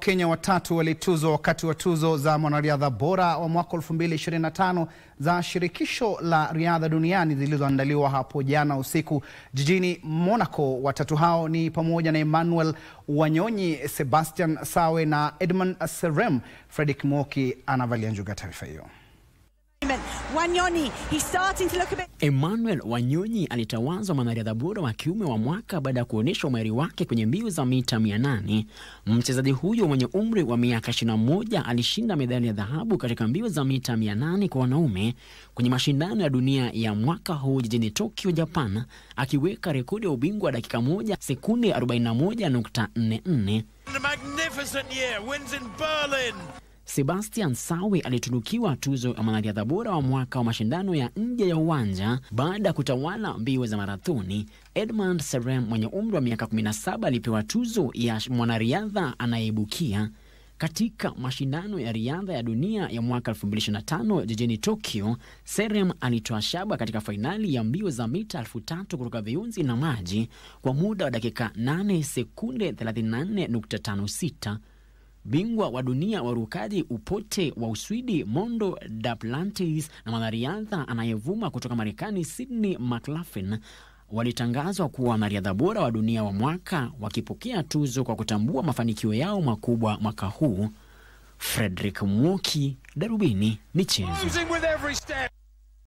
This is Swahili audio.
Wakenya watatu walituzwa wakati wa tuzo za mwanariadha bora wa mwaka 2025 za shirikisho la riadha duniani zilizoandaliwa hapo jana usiku jijini Monaco. Watatu hao ni pamoja na Emmanuel Wanyonyi, Sebastian Sawe na Edmund Serem. Fredrick Mwoki anavalia njuga taarifa hiyo. Wanyonyi, he's starting to look a bit... Emmanuel Wanyonyi alitawazwa mwanariadha bora wa kiume wa mwaka baada ya kuonyesha umahiri wake kwenye mbio za mita 800. Mchezaji huyo mwenye umri wa miaka 21 alishinda medali ya dhahabu katika mbio za mita 800 kwa wanaume kwenye mashindano ya dunia ya mwaka huu jijini Tokyo, Japan, akiweka rekodi ya ubingwa dakika 1 sekunde 41.44. A magnificent year, wins in Berlin. Sebastian Sawe alitunukiwa tuzo ya mwanariadha bora wa mwaka wa mashindano ya nje ya uwanja baada ya kutawala mbio za marathoni. Edmund Serem mwenye umri wa miaka 17 alipewa tuzo ya mwanariadha anayeibukia. Katika mashindano ya riadha ya dunia ya mwaka 2025 jijini Tokyo, Serem alitoa shaba katika fainali ya mbio za mita 3000 kutoka viunzi na maji kwa muda wa dakika 8 sekunde 34.56. Bingwa wa dunia wa rukaji upote wa Uswidi Mondo Duplantis na mwanariadha anayevuma kutoka Marekani Sydney McLaughlin walitangazwa kuwa wanariadha bora wa dunia wa mwaka, wakipokea tuzo kwa kutambua mafanikio yao makubwa mwaka huu. Fredrick Mwoki, Darubini Michezo.